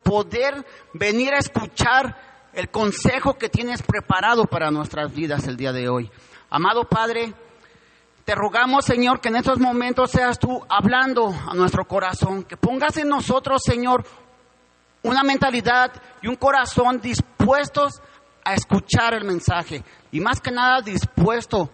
poder venir a escuchar el consejo que tienes preparado para nuestras vidas el día de hoy. Amado Padre, te rogamos, Señor, que en estos momentos seas tú hablando a nuestro corazón, que pongas en nosotros, Señor, una mentalidad y un corazón dispuestos a escuchar el mensaje y más que nada dispuesto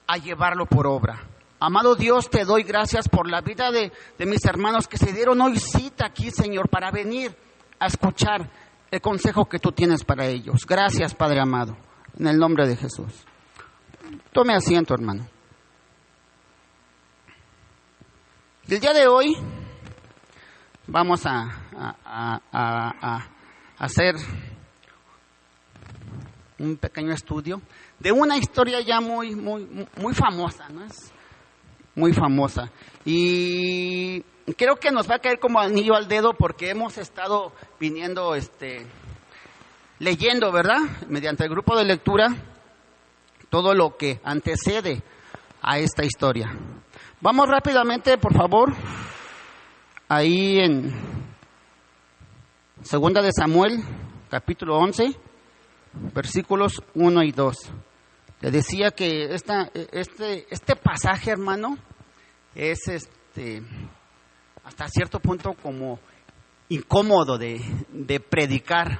a llevarlo por obra. Amado Dios, te doy gracias por la vida de mis hermanos que se dieron hoy cita aquí, Señor, para venir a escuchar el consejo que tú tienes para ellos. Gracias, Padre amado, en el nombre de Jesús. Tome asiento, hermano. El día de hoy vamos a hacer un pequeño estudio de una historia ya muy famosa, ¿no? Es muy famosa. Y creo que nos va a caer como anillo al dedo porque hemos estado viniendo leyendo, ¿verdad? Mediante el grupo de lectura, todo lo que antecede a esta historia. Vamos rápidamente, por favor, ahí en 2 de Samuel, capítulo 11, versículos 1 y 2. Le decía que este pasaje, hermano, es hasta cierto punto como incómodo de predicar,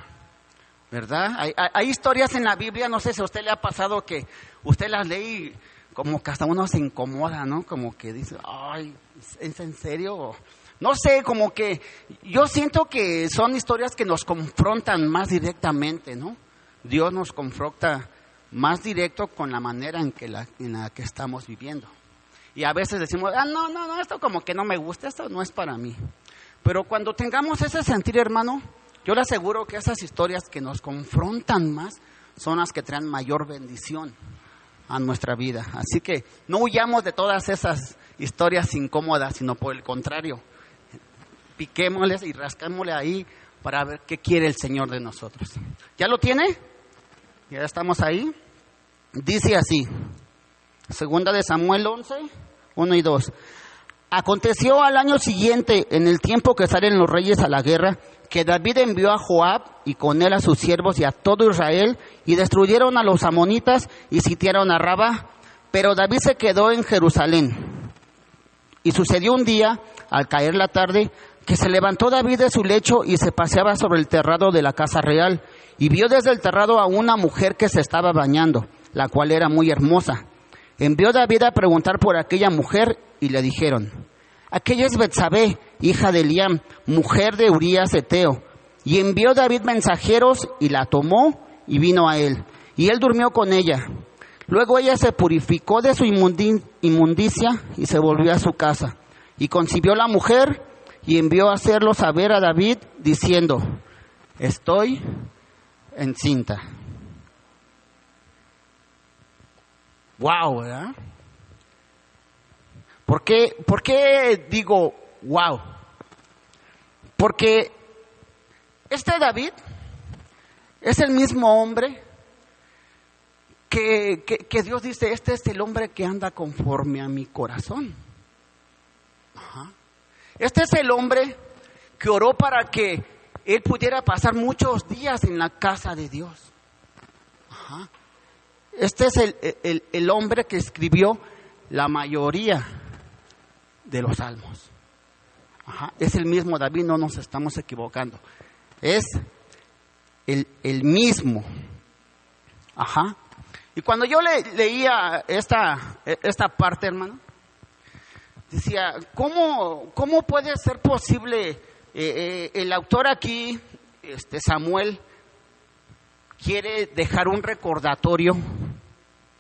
¿verdad? Hay historias en la Biblia, no sé si a usted le ha pasado que usted las lee y como que hasta uno se incomoda, ¿no? Como que dice, ay, ¿es en serio? No sé, como que yo siento que son historias que nos confrontan más directamente, ¿no? Dios nos confronta más directo con la manera en la que estamos viviendo. Y a veces decimos, no, esto como que no me gusta, esto no es para mí. Pero cuando tengamos ese sentir, hermano, yo le aseguro que esas historias que nos confrontan más son las que traen mayor bendición a nuestra vida. Así que no huyamos de todas esas historias incómodas, sino por el contrario, piquémosles y rascámosle ahí para ver qué quiere el Señor de nosotros. ¿Ya lo tiene? Ya estamos ahí. Dice así, 2 de Samuel 11, 1 y 2. Aconteció al año siguiente, en el tiempo que salen los reyes a la guerra, que David envió a Joab y con él a sus siervos y a todo Israel, y destruyeron a los amonitas y sitiaron a Rabá. Pero David se quedó en Jerusalén. Y sucedió un día, al caer la tarde, que se levantó David de su lecho y se paseaba sobre el terrado de la casa real, y vio desde el terrado a una mujer que se estaba bañando, la cual era muy hermosa. Envió David a preguntar por aquella mujer, y le dijeron, aquella es Betsabé, hija de Eliam, mujer de Urías Heteo. Y envió David mensajeros, y la tomó, y vino a él. Y él durmió con ella. Luego ella se purificó de su inmundicia, y se volvió a su casa. Y concibió la mujer, y envió a hacerlo saber a David, diciendo, estoy encinta. Wow, ¿verdad? ¿Por qué digo wow? Porque David es el mismo hombre que Dios dice, este es el hombre que anda conforme a mi corazón. Ajá. Este es el hombre que oró para que él pudiera pasar muchos días en la casa de Dios. Ajá. Este es el hombre que escribió la mayoría de los salmos. Ajá. Es el mismo David, no nos estamos equivocando. Es el mismo. Ajá. Y cuando yo leía esta parte, hermano, decía, ¿cómo puede ser posible? El autor aquí, Samuel, quiere dejar un recordatorio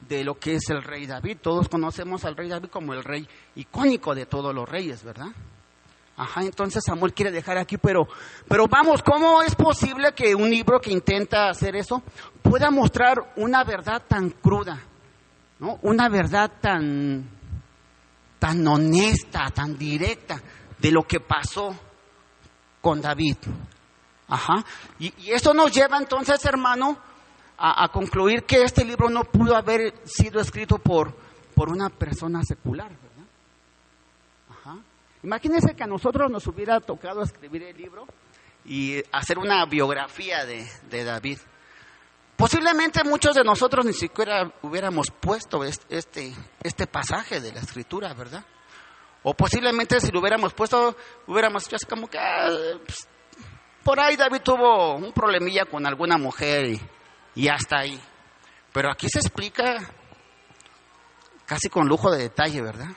de lo que es el rey David. Todos conocemos al rey David como el rey icónico de todos los reyes, ¿verdad? Ajá, entonces Samuel quiere dejar aquí, pero vamos, ¿cómo es posible que un libro que intenta hacer eso pueda mostrar una verdad tan cruda, ¿no? Una verdad tan honesta, tan directa de lo que pasó con David? Ajá. Y eso nos lleva entonces, hermano, a concluir que este libro no pudo haber sido escrito por una persona secular, ¿verdad? Ajá. Imagínense que a nosotros nos hubiera tocado escribir el libro y hacer una biografía de David. Posiblemente muchos de nosotros ni siquiera hubiéramos puesto este pasaje de la Escritura, ¿verdad? O posiblemente si lo hubiéramos puesto, hubiéramos hecho así como que pues, por ahí David tuvo un problemilla con alguna mujer y hasta ahí. Pero aquí se explica casi con lujo de detalle, ¿verdad?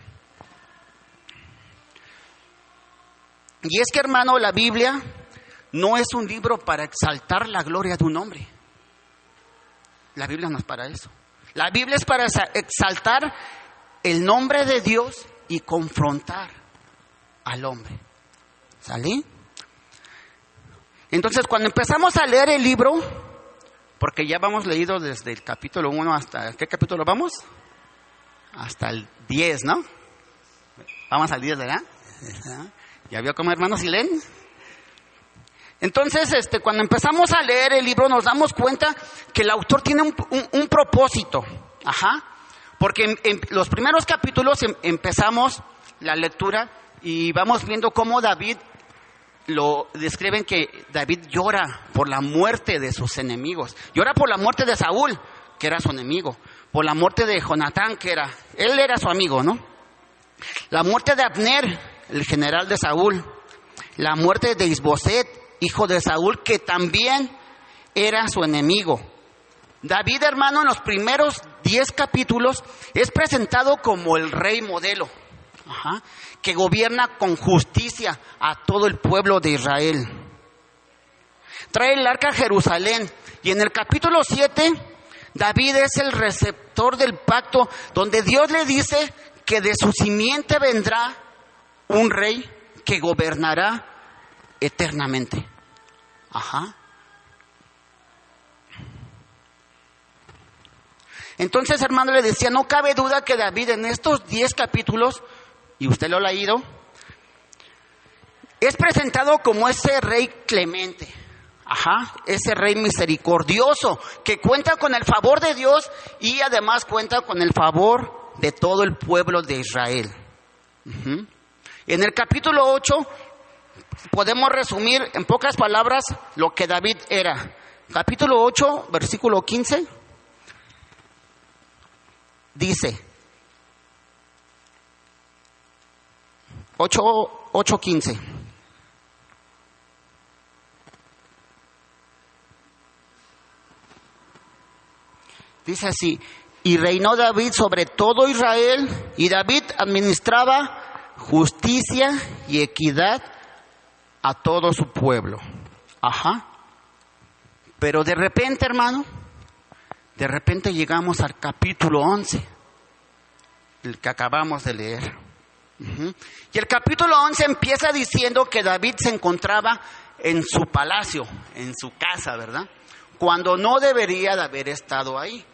Y es que, hermano, la Biblia no es un libro para exaltar la gloria de un hombre. La Biblia no es para eso. La Biblia es para exaltar el nombre de Dios y confrontar al hombre. ¿Sale? Entonces, cuando empezamos a leer el libro, porque ya vamos leído desde el capítulo 1 hasta... ¿Qué capítulo vamos? Hasta el 10, ¿no? Vamos al 10, ¿verdad? ¿Ya vio cómo, hermanos, si leen? Entonces, cuando empezamos a leer el libro nos damos cuenta que el autor tiene un propósito. Ajá. Porque en los primeros capítulos empezamos la lectura y vamos viendo cómo David, lo describen que David llora por la muerte de sus enemigos. Llora por la muerte de Saúl, que era su enemigo. Por la muerte de Jonatán, él era su amigo, ¿no? La muerte de Abner, el general de Saúl. La muerte de Isboset, hijo de Saúl, que también era su enemigo. David, hermano, en los primeros 10 capítulos es presentado como el rey modelo, que gobierna con justicia a todo el pueblo de Israel. Trae el arca a Jerusalén y en el capítulo 7 David es el receptor del pacto donde Dios le dice que de su simiente vendrá un rey que gobernará eternamente. Ajá. Entonces, hermano, le decía, no cabe duda que David en estos 10 capítulos, y usted lo ha leído, es presentado como ese rey clemente. Ajá, ese rey misericordioso que cuenta con el favor de Dios y además cuenta con el favor de todo el pueblo de Israel. En el capítulo 8 podemos resumir en pocas palabras lo que David era. Capítulo 8, versículo 15, dice, 8:15. Dice así: y reinó David sobre todo Israel, y David administraba justicia y equidad a todo su pueblo. Ajá. Pero de repente, hermano, llegamos al capítulo 11, el que acabamos de leer. Y el capítulo 11 empieza diciendo que David se encontraba en su palacio, en su casa, ¿verdad? Cuando no debería de haber estado ahí.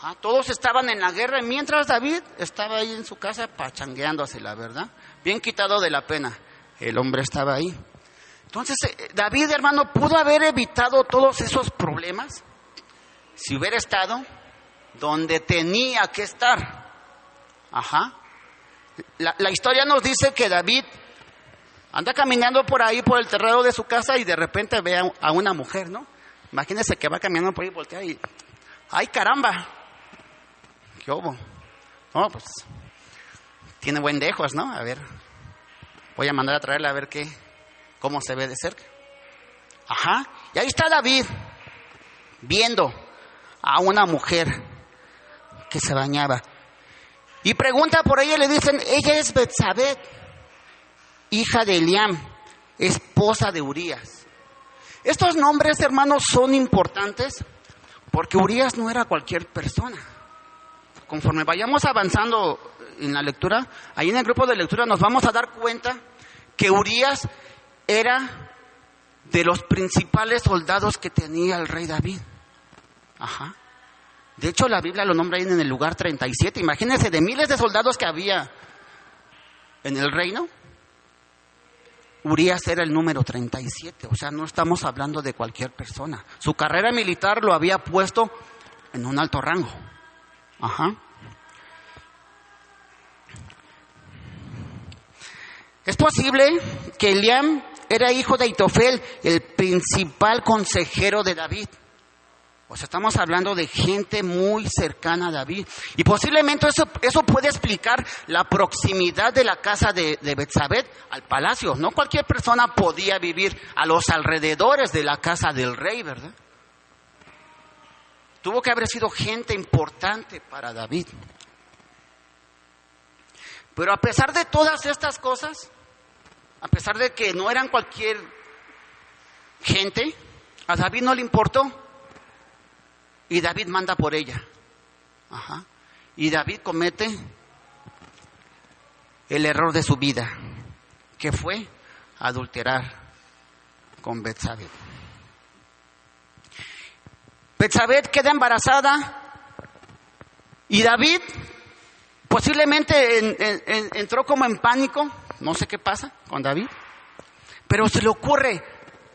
Ajá, todos estaban en la guerra, mientras David estaba ahí en su casa pachangueándosela, ¿verdad? Bien quitado de la pena, el hombre estaba ahí. Entonces, David, hermano, pudo haber evitado todos esos problemas si hubiera estado donde tenía que estar. Ajá. La historia nos dice que David anda caminando por ahí, por el terreno de su casa, y de repente ve a una mujer, ¿no? Imagínense que va caminando por ahí, voltea y... ¡ay, caramba! ¿Qué hubo? No, pues... tiene buen dejos, ¿no? A ver... voy a mandar a traerla a ver cómo se ve de cerca. Ajá. Y ahí está David, viendo a una mujer que se bañaba. Y pregunta por ella y le dicen, ella es Betsabé, hija de Eliam, esposa de Urías. Estos nombres, hermanos, son importantes porque Urías no era cualquier persona. Conforme vayamos avanzando en la lectura, ahí en el grupo de lectura nos vamos a dar cuenta que Urías era de los principales soldados que tenía el rey David. Ajá. De hecho, la Biblia lo nombra ahí en el lugar 37. Imagínense, de miles de soldados que había en el reino, Urías era el número 37. O sea, no estamos hablando de cualquier persona. Su carrera militar lo había puesto en un alto rango. Ajá. Es posible que Eliam era hijo de Aitofel, el principal consejero de David. O sea, estamos hablando de gente muy cercana a David. Y posiblemente eso puede explicar la proximidad de la casa de Betsabé al palacio. No cualquier persona podía vivir a los alrededores de la casa del rey, ¿verdad? Tuvo que haber sido gente importante para David. Pero a pesar de todas estas cosas, a pesar de que no eran cualquier gente, a David no le importó. Y David manda por ella. Ajá. Y David comete el error de su vida, que fue adulterar con Betsabé. Betsabé queda embarazada y David posiblemente entró como en pánico. No sé qué pasa con David, pero se le ocurre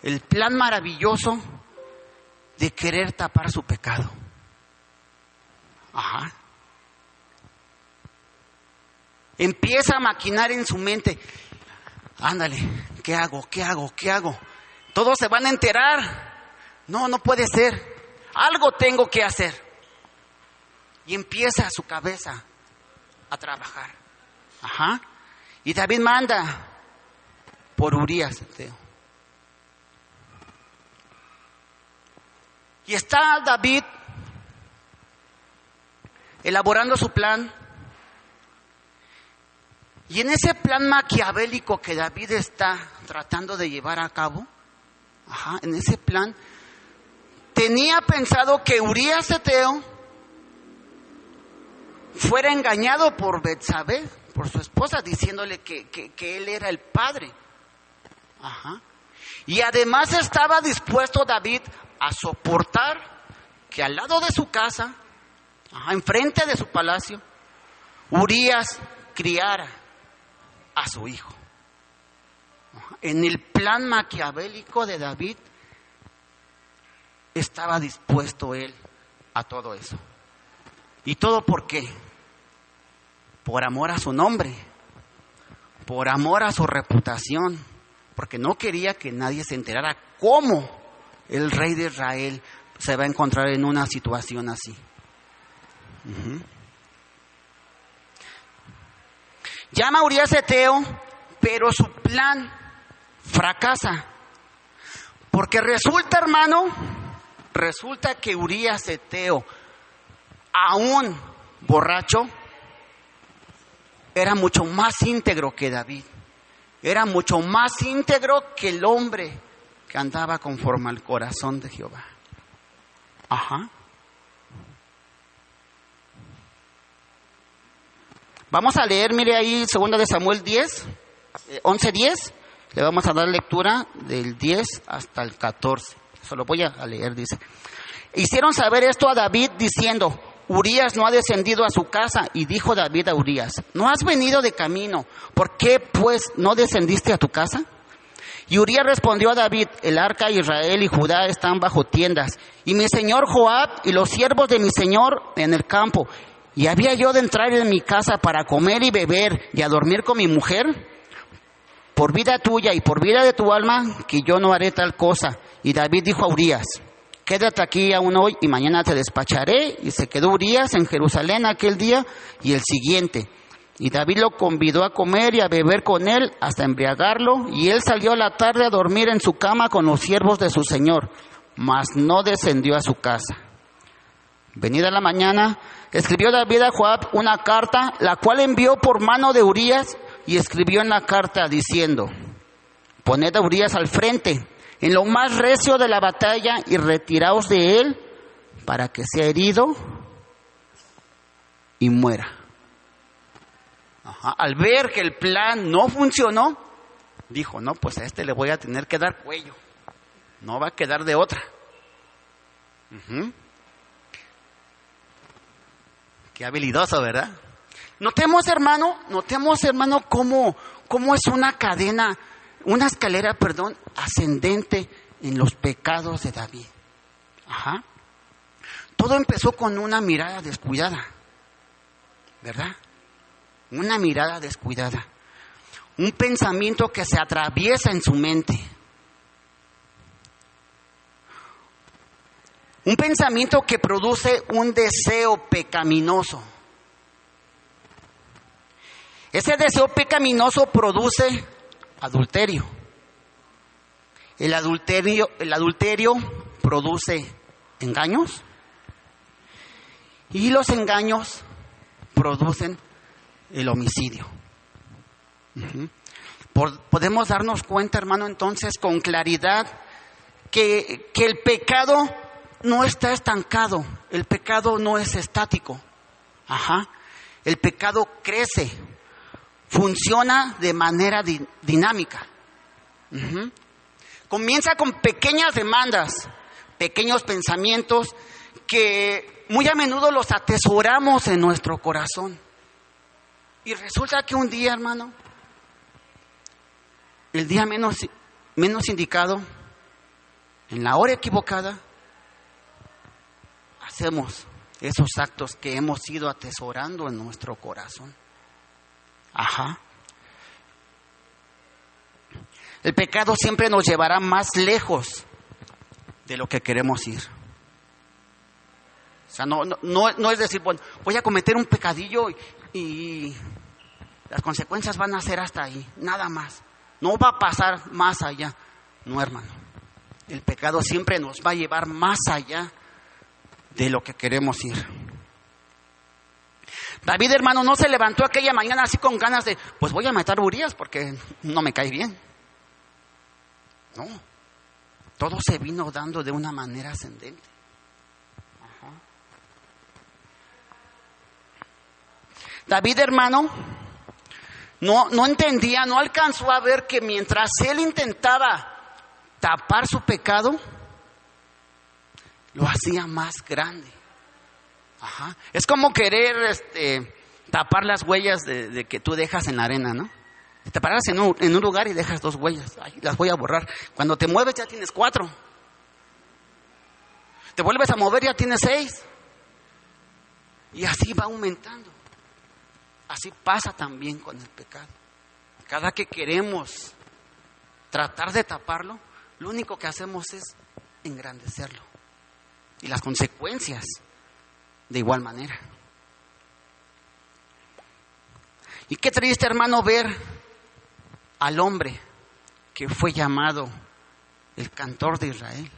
el plan maravilloso de querer tapar su pecado. Ajá. Empieza a maquinar en su mente. Ándale, ¿qué hago? ¿Qué hago? ¿Qué hago? Todos se van a enterar. No puede ser. Algo tengo que hacer. Y empieza su cabeza a trabajar. Ajá. Y David manda por Urías, Eteo. Y está David elaborando su plan. Y en ese plan maquiavélico que David está tratando de llevar a cabo, en ese plan, tenía pensado que Urías Eteo fuera engañado por Betsabé, por su esposa, diciéndole que él era el padre. Y además estaba dispuesto David a soportar que al lado de su casa, enfrente de su palacio, Urías criara a su hijo. En el plan maquiavélico de David estaba dispuesto él a todo eso. ¿Y todo por qué? Por amor a su nombre, por amor a su reputación, porque no quería que nadie se enterara cómo el rey de Israel se va a encontrar en una situación así. Llama a Urías Eteo, pero su plan fracasa. Porque resulta, hermano, que Urías Eteo, aún borracho, era mucho más íntegro que David. Era mucho más íntegro que el hombre que andaba conforme al corazón de Jehová. Vamos a leer, mire ahí, 2 de Samuel 11:10. Le vamos a dar lectura del 10 hasta el 14. Eso lo voy a leer, dice. Hicieron saber esto a David diciendo: Urías no ha descendido a su casa. Y dijo David a Urías: ¿no has venido de camino? ¿Por qué pues no descendiste a tu casa? Y Urías respondió a David: el arca de Israel y Judá están bajo tiendas, y mi señor Joab y los siervos de mi señor en el campo. ¿Y había yo de entrar en mi casa para comer y beber y a dormir con mi mujer? Por vida tuya y por vida de tu alma, que yo no haré tal cosa. Y David dijo a Urías: quédate aquí aún hoy y mañana te despacharé. Y se quedó Urías en Jerusalén aquel día y el siguiente. Y David lo convidó a comer y a beber con él hasta embriagarlo. Y él salió a la tarde a dormir en su cama con los siervos de su señor, mas no descendió a su casa. Venida la mañana, escribió David a Joab una carta, la cual envió por mano de Urías, y escribió en la carta diciendo: poned a Urías al frente, en lo más recio de la batalla, y retiraos de él, para que sea herido y muera. Al ver que el plan no funcionó, dijo: no, pues a este le voy a tener que dar cuello, no va a quedar de otra. Qué habilidoso, ¿verdad? Notemos, hermano, cómo es una cadena, una escalera, ascendente en los pecados de David. Todo empezó con una mirada descuidada, ¿verdad? Una mirada descuidada. un pensamiento que se atraviesa en su mente. Un pensamiento que produce un deseo pecaminoso. Ese deseo pecaminoso produce adulterio. El adulterio produce engaños. Y los engaños producen el homicidio. Podemos darnos cuenta, hermano, entonces con claridad que el pecado no está estancado, el pecado no es estático. El pecado crece, funciona de manera dinámica. Comienza con pequeñas demandas, pequeños pensamientos que muy a menudo los atesoramos en nuestro corazón. Y resulta que un día, hermano, el día menos indicado, en la hora equivocada, hacemos esos actos que hemos ido atesorando en nuestro corazón. El pecado siempre nos llevará más lejos de lo que queremos ir. O sea, no es decir, bueno, voy a cometer un pecadillo y las consecuencias van a ser hasta ahí, nada más. No va a pasar más allá. No, hermano. El pecado siempre nos va a llevar más allá de lo que queremos ir. David, hermano, no se levantó aquella mañana así con ganas de, pues voy a matar a Urías porque no me cae bien. No. Todo se vino dando de una manera ascendente. David, hermano, no entendía, no alcanzó a ver que mientras él intentaba tapar su pecado, lo hacía más grande. Es como querer tapar las huellas de que tú dejas en la arena, ¿no? Te paras en un lugar y dejas 2 huellas. Ay, las voy a borrar. Cuando te mueves ya tienes 4. Te vuelves a mover, ya tienes 6. Y así va aumentando. Así pasa también con el pecado. Cada que queremos tratar de taparlo, lo único que hacemos es engrandecerlo. Y las consecuencias de igual manera. Y qué triste, hermano, ver al hombre que fue llamado el cantor de Israel,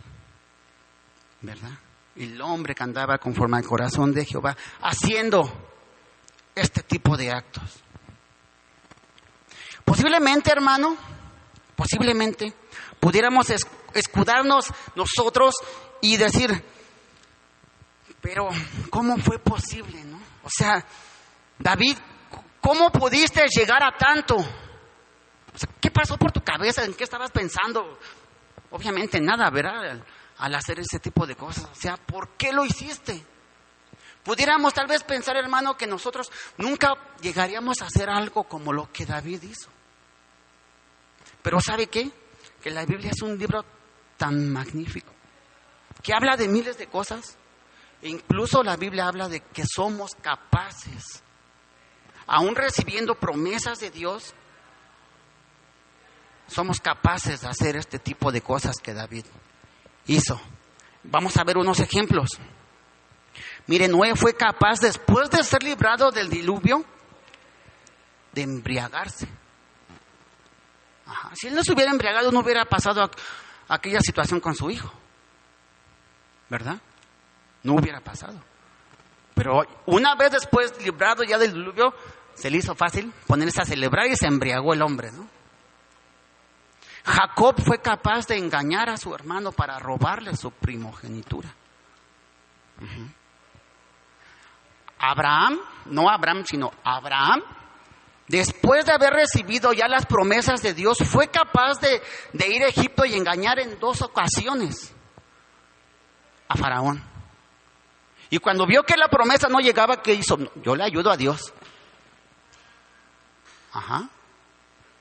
¿verdad? El hombre que andaba conforme al corazón de Jehová, haciendo este tipo de actos. Posiblemente, hermano, pudiéramos escudarnos nosotros y decir, pero ¿cómo fue posible, no? O sea, David, ¿cómo pudiste llegar a tanto? O sea, ¿qué pasó por tu cabeza? ¿En qué estabas pensando? Obviamente nada, ¿verdad? Al hacer ese tipo de cosas. O sea, ¿por qué lo hiciste? Pudiéramos tal vez pensar, hermano, que nosotros nunca llegaríamos a hacer algo como lo que David hizo. Pero ¿sabe qué? Que la Biblia es un libro tan magnífico, que habla de miles de cosas. E incluso la Biblia habla de que somos capaces, aún recibiendo promesas de Dios, somos capaces de hacer este tipo de cosas que David hizo. Vamos a ver unos ejemplos. Mire, Noé fue capaz, después de ser librado del diluvio, de embriagarse. Si él no se hubiera embriagado, no hubiera pasado aquella situación con su hijo, ¿verdad? No hubiera pasado. Pero una vez después, librado ya del diluvio, se le hizo fácil ponerse a celebrar y se embriagó el hombre, ¿no? Jacob fue capaz de engañar a su hermano para robarle su primogenitura. Abraham, después de haber recibido ya las promesas de Dios, fue capaz de ir a Egipto y engañar en 2 ocasiones a Faraón. Y cuando vio que la promesa no llegaba, ¿qué hizo? Yo le ayudo a Dios.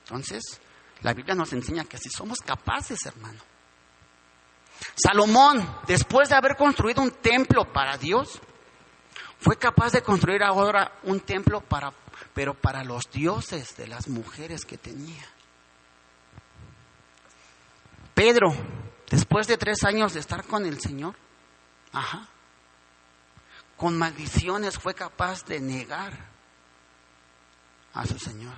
Entonces, la Biblia nos enseña que si somos capaces, hermano. Salomón, después de haber construido un templo para Dios, fue capaz de construir ahora un templo para pero para los dioses de las mujeres que tenía. Pedro, después de 3 años de estar con el Señor, con maldiciones fue capaz de negar a su Señor.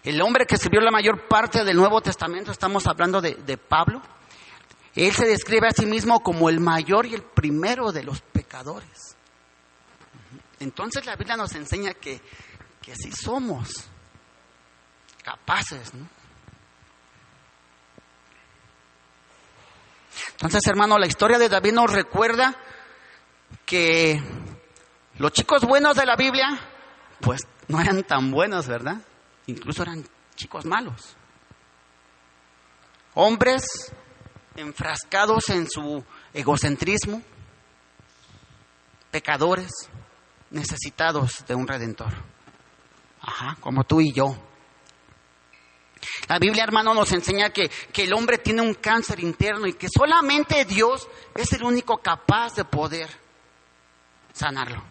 El hombre que escribió la mayor parte del Nuevo Testamento, estamos hablando de Pablo, él se describe a sí mismo como el mayor y el primero de los pecadores. Entonces la Biblia nos enseña que sí somos capaces, ¿no? Entonces, hermano, la historia de David nos recuerda que los chicos buenos de la Biblia, pues no eran tan buenos, ¿verdad? Incluso eran chicos malos. Hombres enfrascados en su egocentrismo, pecadores, necesitados de un redentor. Como tú y yo. La Biblia, hermano, nos enseña que el hombre tiene un cáncer interno y que solamente Dios es el único capaz de poder sanarlo.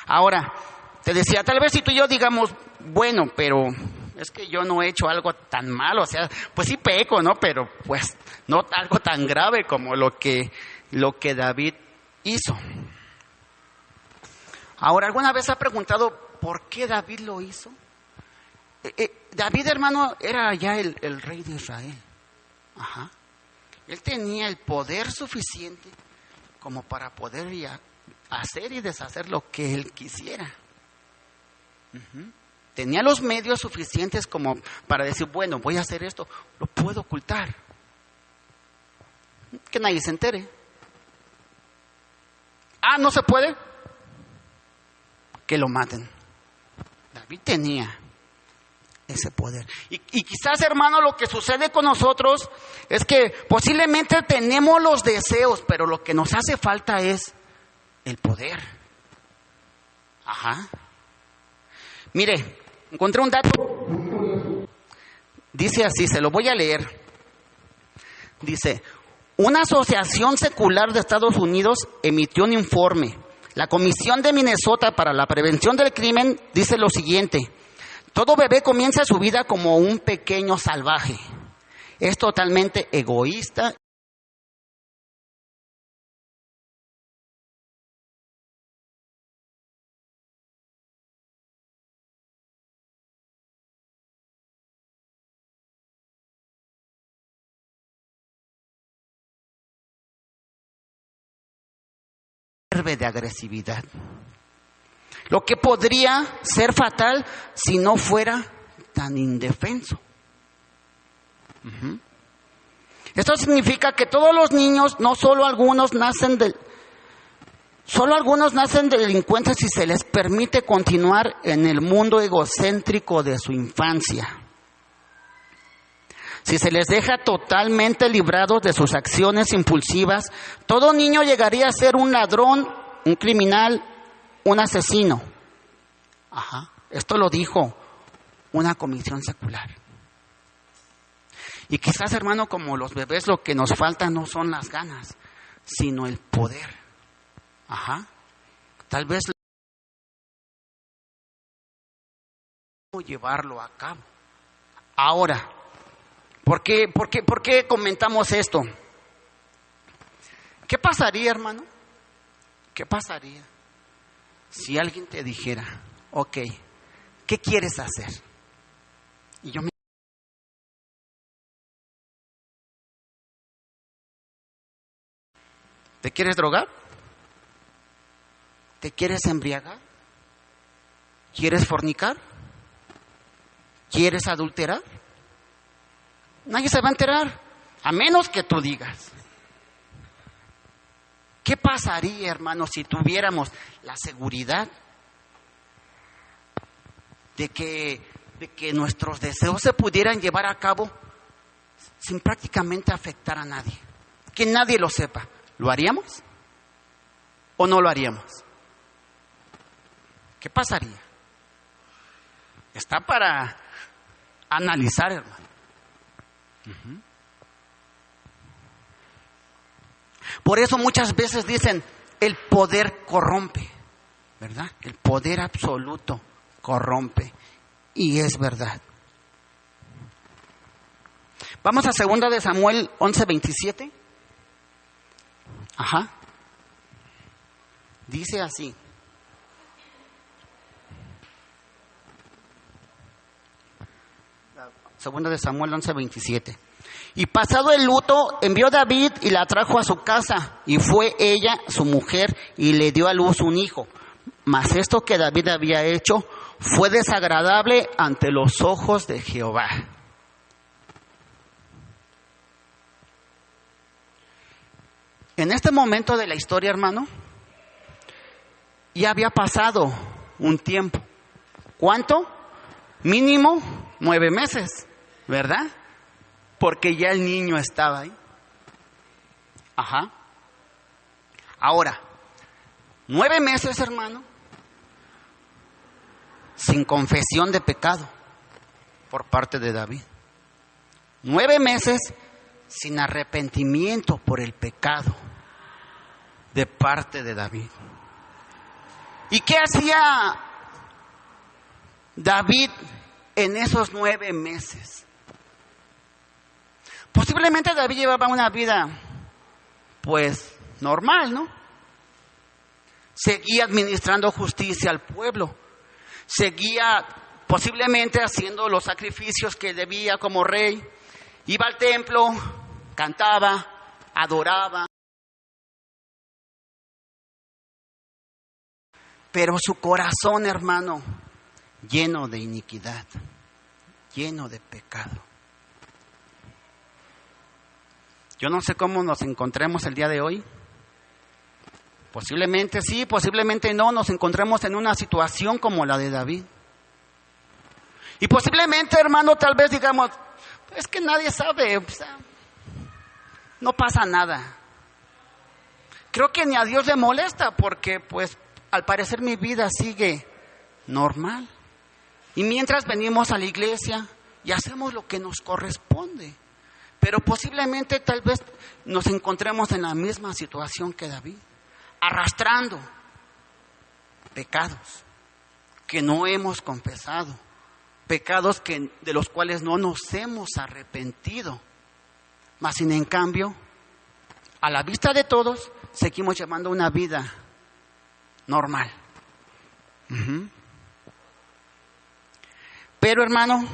Ahora, te decía, tal vez si tú y yo digamos, bueno, pero es que yo no he hecho algo tan malo, o sea, pues sí peco, ¿no? Pero pues no algo tan grave como lo que David hizo. Ahora, ¿alguna vez ha preguntado por qué David lo hizo? David, hermano, era ya el rey de Israel. Él tenía el poder suficiente como para poder hacer y deshacer lo que él quisiera. Tenía los medios suficientes como para decir, bueno, voy a hacer esto, lo puedo ocultar. Que nadie se entere. ¿No se puede? Que lo maten. David tenía ese poder. Y quizás, hermano, lo que sucede con nosotros es que posiblemente tenemos los deseos, pero lo que nos hace falta es el poder. Mire, encontré un dato. Dice así, se lo voy a leer. Dice, una asociación secular de Estados Unidos emitió un informe. La Comisión de Minnesota para la Prevención del Crimen dice lo siguiente: todo bebé comienza su vida como un pequeño salvaje. Es totalmente egoísta. De agresividad. Lo que podría ser fatal si no fuera tan indefenso. Esto significa que todos los niños, no solo algunos nacen delincuentes si se les permite continuar en el mundo egocéntrico de su infancia. Si se les deja totalmente librados de sus acciones impulsivas, todo niño llegaría a ser un ladrón, un criminal, un asesino. Esto lo dijo una comisión secular. Y quizás, hermano, como los bebés, lo que nos falta no son las ganas, sino el poder. Tal vez llevarlo a cabo. Ahora, ¿por qué comentamos esto? ¿Qué pasaría, hermano? ¿Qué pasaría si alguien te dijera, ok, ¿qué quieres hacer? Y yo me... ¿Te quieres drogar? ¿Te quieres embriagar? ¿Quieres fornicar? ¿Quieres adulterar? Nadie se va a enterar, a menos que tú digas. ¿Qué pasaría, hermano, si tuviéramos la seguridad de que nuestros deseos se pudieran llevar a cabo sin prácticamente afectar a nadie? Que nadie lo sepa. ¿Lo haríamos o no lo haríamos? ¿Qué pasaría? Está para analizar, hermano. Por eso muchas veces dicen, el poder corrompe, ¿verdad? El poder absoluto corrompe. Y es verdad. Vamos a 2 de Samuel 11:27. Ajá. Dice así. Segunda de Samuel 11:27. Y pasado el luto, envió David y la trajo a su casa, y fue ella, su mujer, y le dio a luz un hijo. Mas esto que David había hecho fue desagradable ante los ojos de Jehová. En este momento de la historia, hermano, ya había pasado un tiempo. ¿Cuánto? Mínimo 9 meses, ¿verdad? Porque ya el niño estaba ahí. Ajá. Ahora, 9 meses, hermano, sin confesión de pecado por parte de David. 9 meses sin arrepentimiento por el pecado de parte de David. ¿Y qué hacía David en esos 9 meses? Posiblemente David llevaba una vida, pues, normal, ¿no? Seguía administrando justicia al pueblo. Seguía posiblemente haciendo los sacrificios que debía como rey. Iba al templo, cantaba, adoraba. Pero su corazón, hermano, lleno de iniquidad, lleno de pecado. Yo no sé cómo nos encontremos el día de hoy. Posiblemente sí, posiblemente no, nos encontremos en una situación como la de David. Y posiblemente, hermano, tal vez digamos, es que nadie sabe, o sea, no pasa nada. Creo que ni a Dios le molesta porque, pues, al parecer mi vida sigue normal. Y mientras venimos a la iglesia y hacemos lo que nos corresponde. Pero posiblemente tal vez nos encontremos en la misma situación que David, arrastrando pecados que no hemos confesado, pecados de los cuales no nos hemos arrepentido. Mas sin en cambio, a la vista de todos, seguimos llevando una vida normal. Pero hermano,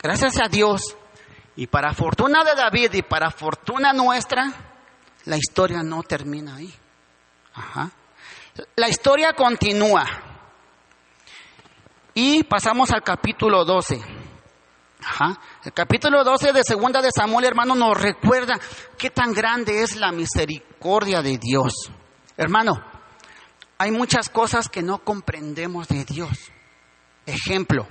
gracias a Dios, y para fortuna de David y para fortuna nuestra, la historia no termina ahí. La historia continúa. Y pasamos al capítulo 12. El capítulo 12 de 2 de Samuel, hermano, nos recuerda qué tan grande es la misericordia de Dios. Hermano, hay muchas cosas que no comprendemos de Dios. Ejemplo,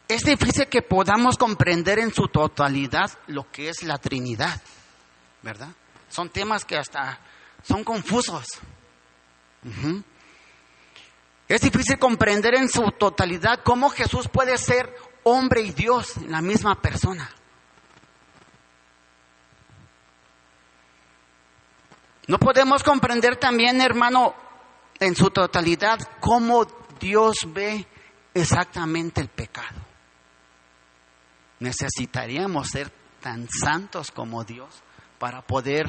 es difícil que podamos comprender en su totalidad lo que es la Trinidad, ¿verdad? Son temas que hasta son confusos. Es difícil comprender en su totalidad cómo Jesús puede ser hombre y Dios en la misma persona. No podemos comprender también, hermano, en su totalidad cómo Dios ve exactamente el pecado. Necesitaríamos ser tan santos como Dios para poder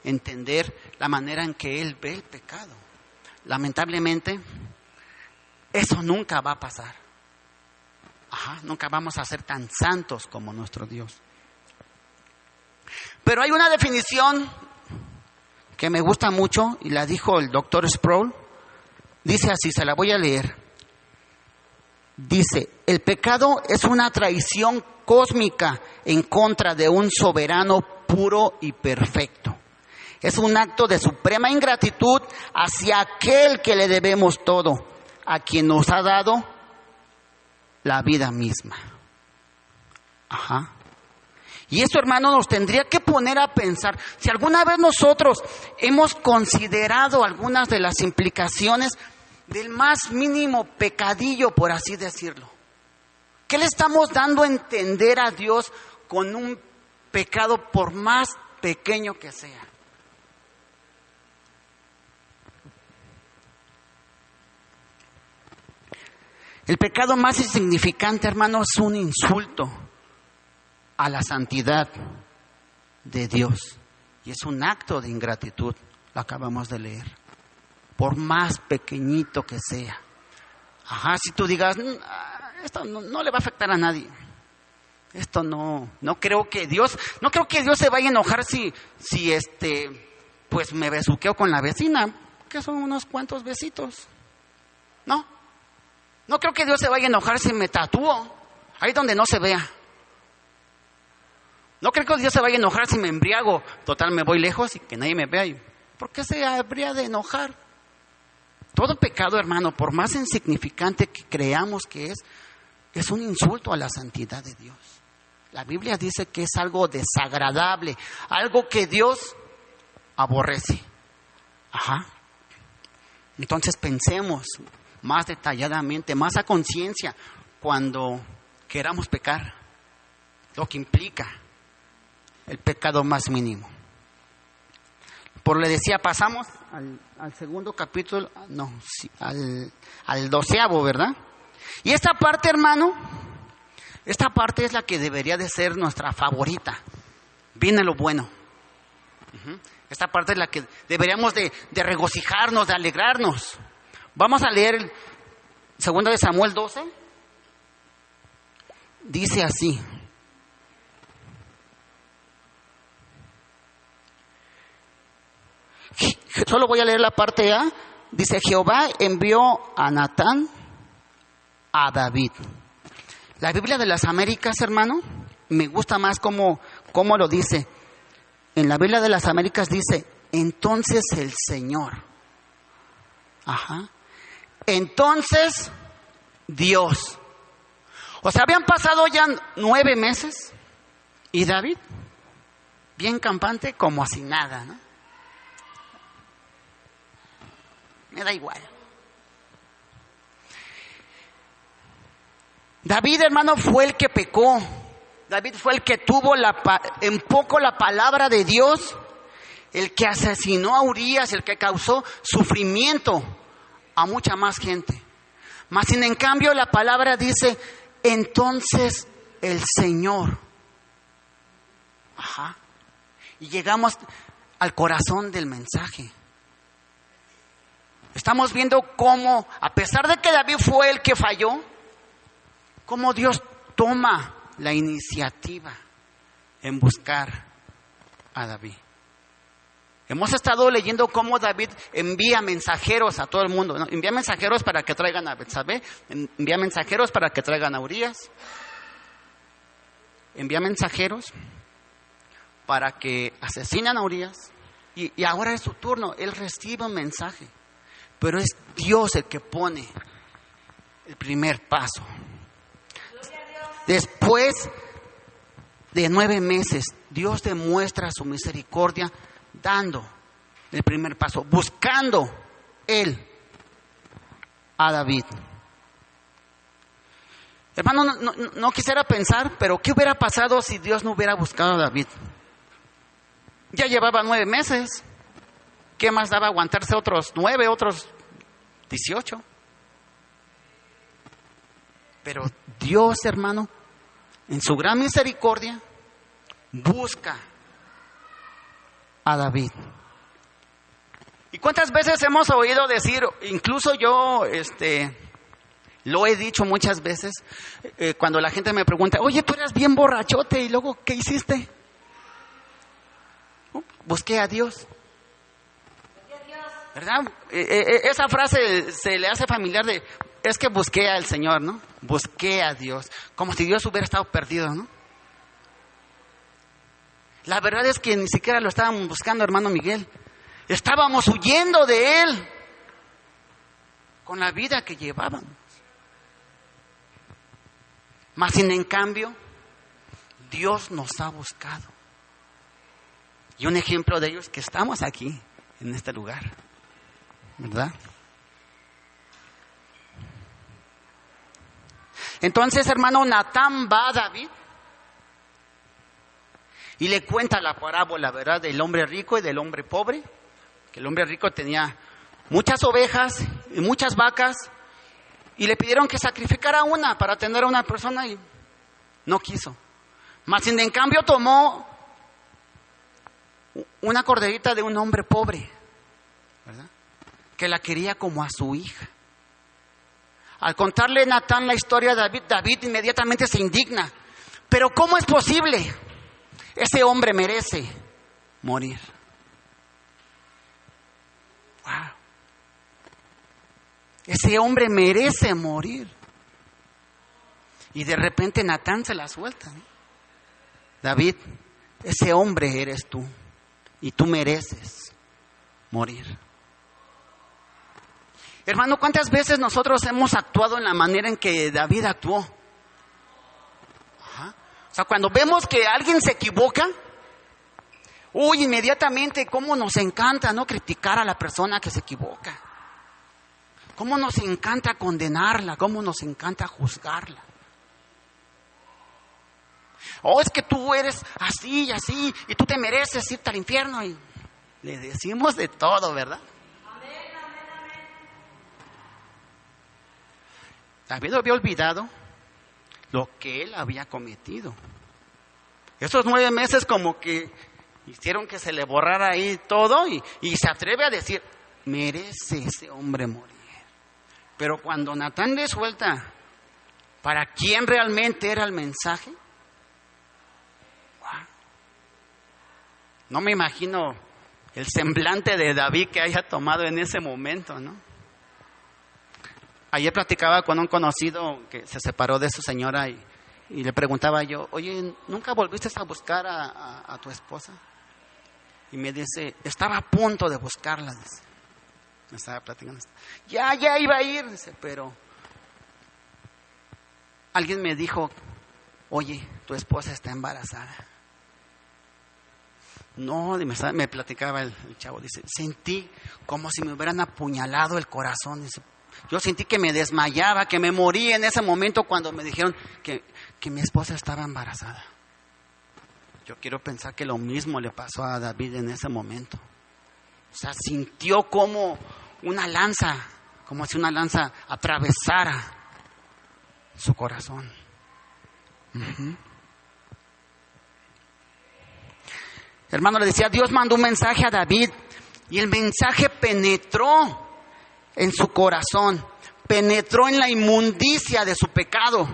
entender la manera en que Él ve el pecado. Lamentablemente, eso nunca va a pasar. Nunca vamos a ser tan santos como nuestro Dios. Pero hay una definición que me gusta mucho y la dijo el doctor Sproul. Dice así, se la voy a leer. Dice, el pecado es una traición cósmica en contra de un soberano puro y perfecto. Es un acto de suprema ingratitud hacia aquel que le debemos todo, a quien nos ha dado la vida misma. Y eso, hermano, nos tendría que poner a pensar, si alguna vez nosotros hemos considerado algunas de las implicaciones del más mínimo pecadillo, por así decirlo. ¿Qué le estamos dando a entender a Dios con un pecado por más pequeño que sea. El pecado más insignificante, hermano, es un insulto a la santidad de Dios. Y es un acto de ingratitud, lo acabamos de leer. Por más pequeñito que sea. Si tú digas, esto no le va a afectar a nadie. Esto no creo que Dios se vaya a enojar si pues me besuqueo con la vecina, que son unos cuantos besitos. No creo que Dios se vaya a enojar si me tatúo ahí donde no se vea. No creo que Dios se vaya a enojar si me embriago. Total, me voy lejos y que nadie me vea. ¿Por qué se habría de enojar? Todo pecado, hermano, por más insignificante que creamos que es un insulto a la santidad de Dios. La Biblia dice que es algo desagradable, algo que Dios aborrece. Entonces pensemos más detalladamente, más a conciencia, cuando queramos pecar, lo que implica el pecado más mínimo. Le decía, pasamos al segundo capítulo, al 12, ¿verdad? Y esta parte, hermano, esta parte es la que debería de ser nuestra favorita. Viene lo bueno. Esta parte es la que deberíamos de regocijarnos, de alegrarnos. Vamos a leer el 2 de Samuel 12. Dice así. Solo voy a leer la parte A. Dice, Jehová envió a Natán a David. La Biblia de las Américas, hermano, me gusta más cómo lo dice. En la Biblia de las Américas dice, entonces el Señor. Entonces Dios. O sea, habían pasado ya 9 meses y David, bien campante, como si nada, ¿no? Me da igual. David, hermano, fue el que pecó. David fue el que tuvo en poco la palabra de Dios, el que asesinó a Urías, el que causó sufrimiento a mucha más gente. Mas sin en cambio la palabra dice, entonces el Señor. Y llegamos al corazón del mensaje. Estamos viendo cómo, a pesar de que David fue el que falló, cómo Dios toma la iniciativa en buscar a David. Hemos estado leyendo cómo David envía mensajeros a todo el mundo, ¿no? Envía mensajeros para que traigan a Betsabé, envía mensajeros para que traigan a Urías, envía mensajeros para que asesinen a Urías, y ahora es su turno, él recibe un mensaje. Pero es Dios el que pone el primer paso. Después de 9 meses, Dios demuestra su misericordia dando el primer paso, buscando Él a David. Hermano, no quisiera pensar, pero ¿qué hubiera pasado si Dios no hubiera buscado a David? Ya llevaba 9 meses. ¿Qué más daba aguantarse otros 9, otros 18? Pero Dios, hermano, en su gran misericordia, busca a David. ¿Y cuántas veces hemos oído decir, incluso yo lo he dicho muchas veces, cuando la gente me pregunta, oye, tú eras bien borrachote, y luego, ¿qué hiciste? Busqué a Dios. ¿Verdad? Esa frase se le hace familiar es que busqué al Señor, ¿no? Busqué a Dios, como si Dios hubiera estado perdido, ¿no? La verdad es que ni siquiera lo estábamos buscando, hermano Miguel. Estábamos huyendo de Él con la vida que llevábamos. Mas sin en cambio, Dios nos ha buscado. Y un ejemplo de ello es que estamos aquí, en este lugar. ¿Verdad? Entonces, hermano, Natán va a David Y le cuenta la parábola, ¿verdad? Del hombre rico y del hombre pobre. Que el hombre rico tenía muchas ovejas y muchas vacas. Y le pidieron que sacrificara una para atender a una persona y no quiso. Mas en cambio tomó una corderita de un hombre pobre, ¿verdad? Que la quería como a su hija. Al contarle a Natán la historia de David, David inmediatamente se indigna. Pero ¿cómo es posible? Ese hombre merece morir. Wow. Ese hombre merece morir. Y de repente Natán se la suelta, ¿no? David, ese hombre eres tú. Y tú mereces morir. Hermano, ¿cuántas veces nosotros hemos actuado en la manera en que David actuó? Ajá. O sea, cuando vemos que alguien se equivoca, inmediatamente cómo nos encanta, ¿no? Criticar a la persona que se equivoca. Cómo nos encanta condenarla, cómo nos encanta juzgarla. Es que tú eres así y así, y tú te mereces irte al infierno. Y le decimos de todo, ¿verdad? David había olvidado lo que él había cometido. Esos 9 meses como que hicieron que se le borrara ahí todo y se atreve a decir, merece ese hombre morir. Pero cuando Natán le suelta para quién realmente era el mensaje, no me imagino el semblante de David que haya tomado en ese momento, ¿no? Ayer platicaba con un conocido que se separó de su señora y le preguntaba yo, oye, ¿nunca volviste a buscar a tu esposa? Y me dice, estaba a punto de buscarla, dice. Me estaba platicando. Ya iba a ir, dice, pero alguien me dijo, oye, tu esposa está embarazada. No, me platicaba el chavo, dice, sentí como si me hubieran apuñalado el corazón, dice. Yo sentí que me desmayaba, que me moría en ese momento cuando me dijeron que mi esposa estaba embarazada. Yo quiero pensar que lo mismo le pasó a David en ese momento. O sea, sintió como una lanza, como si una lanza atravesara su corazón. Uh-huh. Hermano, le decía, Dios mandó un mensaje a David y el mensaje penetró en su corazón, penetró en la inmundicia de su pecado.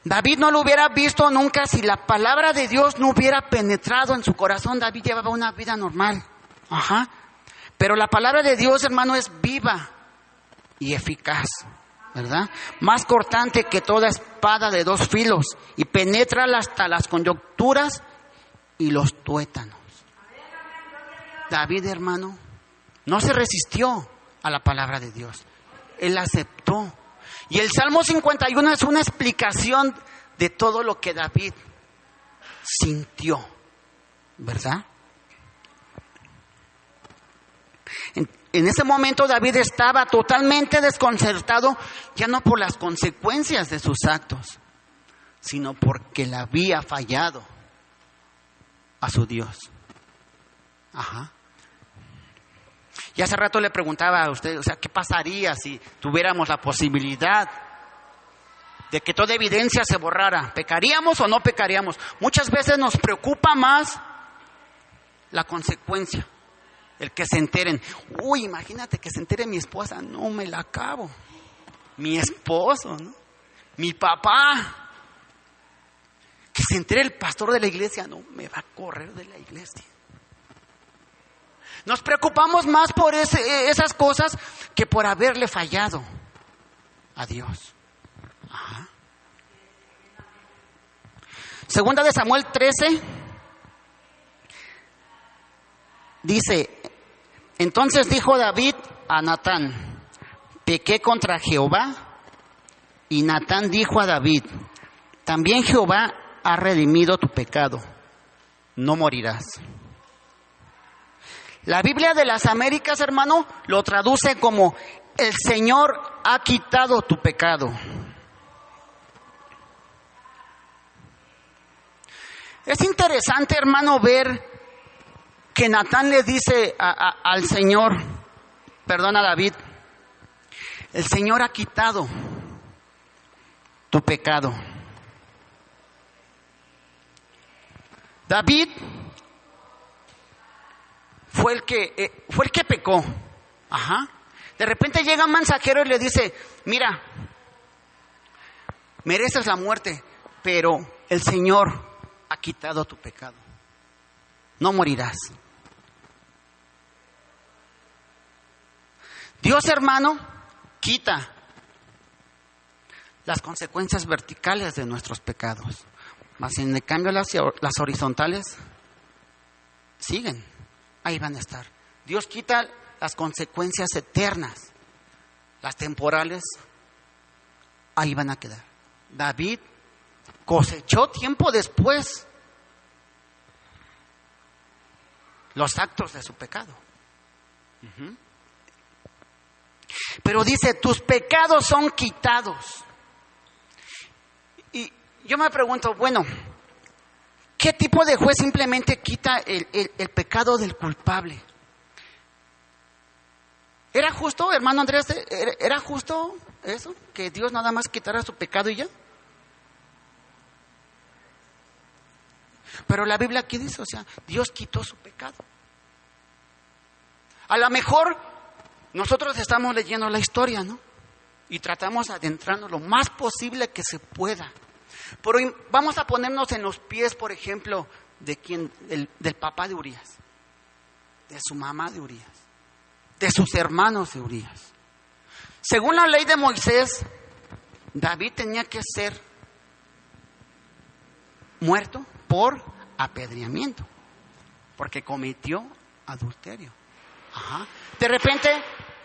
David no lo hubiera visto nunca si la palabra de Dios no hubiera penetrado en su corazón. David llevaba una vida normal. Ajá. Pero la palabra de Dios, hermano, es viva y eficaz, ¿verdad? Más cortante que toda espada de 2 filos y penetra hasta las coyunturas y los tuétanos. David, hermano, no se resistió a la palabra de Dios. Él aceptó. Y el Salmo 51 es una explicación de todo lo que David sintió, ¿verdad? En ese momento David estaba totalmente desconcertado, ya no por las consecuencias de sus actos, sino porque le había fallado a su Dios. Ajá. Y hace rato le preguntaba a usted, o sea, ¿qué pasaría si tuviéramos la posibilidad de que toda evidencia se borrara? ¿Pecaríamos o no pecaríamos? Muchas veces nos preocupa más la consecuencia, el que se enteren. Imagínate que se entere mi esposa, no me la acabo. Mi esposo, ¿no? Mi papá. Que se entere el pastor de la iglesia, no, me va a correr de la iglesia. Nos preocupamos más por esas cosas que por haberle fallado a Dios. Ajá. Segunda de Samuel 13 dice, entonces dijo David a Natán, pequé contra Jehová. Y Natán dijo a David, también Jehová ha redimido tu pecado, no morirás. La Biblia de las Américas, hermano, lo traduce como el Señor ha quitado tu pecado. Es interesante, hermano, ver que Natán le dice al Señor, a David, el Señor ha quitado tu pecado. David fue el que pecó. Ajá. De repente llega un mensajero y le dice, mira, mereces la muerte, pero el Señor ha quitado tu pecado. No morirás. Dios, hermano, quita las consecuencias verticales de nuestros pecados. Mas en cambio las horizontales siguen, ahí van a estar. Dios quita las consecuencias eternas, las temporales, ahí van a quedar. David cosechó tiempo después los actos de su pecado. Pero dice, tus pecados son quitados. Y yo me pregunto, bueno, ¿qué tipo de juez simplemente quita el pecado del culpable? ¿Era justo, hermano Andrés? ¿Era justo eso? ¿Que Dios nada más quitara su pecado y ya? Pero la Biblia aquí dice, Dios quitó su pecado. A lo mejor nosotros estamos leyendo la historia, ¿no? Y tratamos de adentrarnos lo más posible que se pueda. Pero vamos a ponernos en los pies, por ejemplo, del papá de Urías, de su mamá de Urías, de sus hermanos de Urías. Según la ley de Moisés, David tenía que ser muerto por apedreamiento, porque cometió adulterio. Ajá. De repente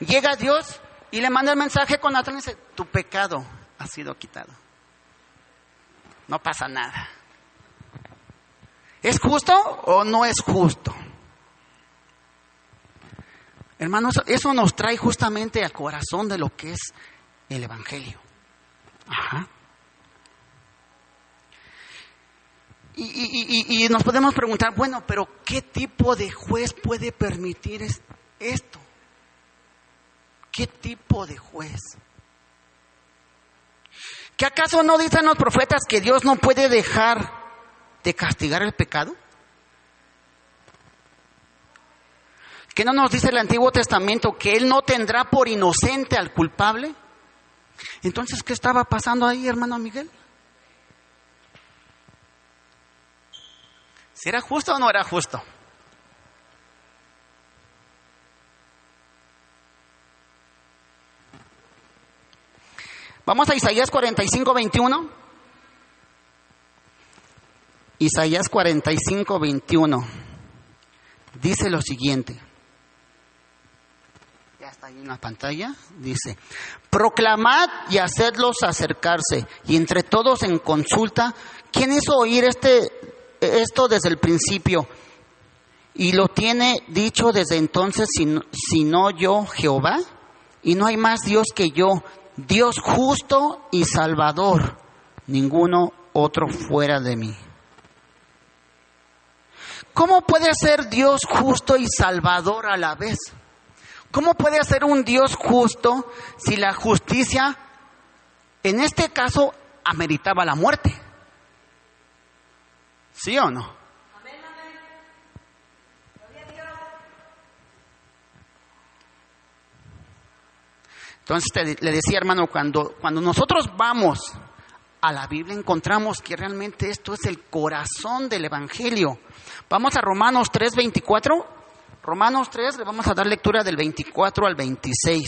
llega Dios y le manda el mensaje con Natán y dice, tu pecado ha sido quitado. No pasa nada. ¿Es justo o no es justo? Hermanos, eso nos trae justamente al corazón de lo que es el Evangelio. Ajá. Y nos podemos preguntar, bueno, pero ¿qué tipo de juez puede permitir esto? ¿Qué tipo de juez? ¿Que acaso no dicen los profetas que Dios no puede dejar de castigar el pecado? ¿Que no nos dice el Antiguo Testamento que Él no tendrá por inocente al culpable? Entonces, ¿qué estaba pasando ahí, hermano Miguel? ¿Si era justo o no era justo? Vamos a Isaías 45:21. Isaías 45:21. Dice lo siguiente. Ya está ahí en la pantalla. Dice, proclamad y hacedlos acercarse, y entre todos en consulta, ¿quién hizo oír esto desde el principio? Y lo tiene dicho desde entonces, si no yo, Jehová, y no hay más Dios que yo, Dios justo y salvador, ninguno otro fuera de mí. ¿Cómo puede ser Dios justo y salvador a la vez? ¿Cómo puede ser un Dios justo si la justicia, en este caso, ameritaba la muerte? ¿Sí o no? Entonces le decía, hermano, cuando nosotros vamos a la Biblia encontramos que realmente esto es el corazón del Evangelio. Vamos a Romanos 3:24. Romanos 3, le vamos a dar lectura del 24 al 26.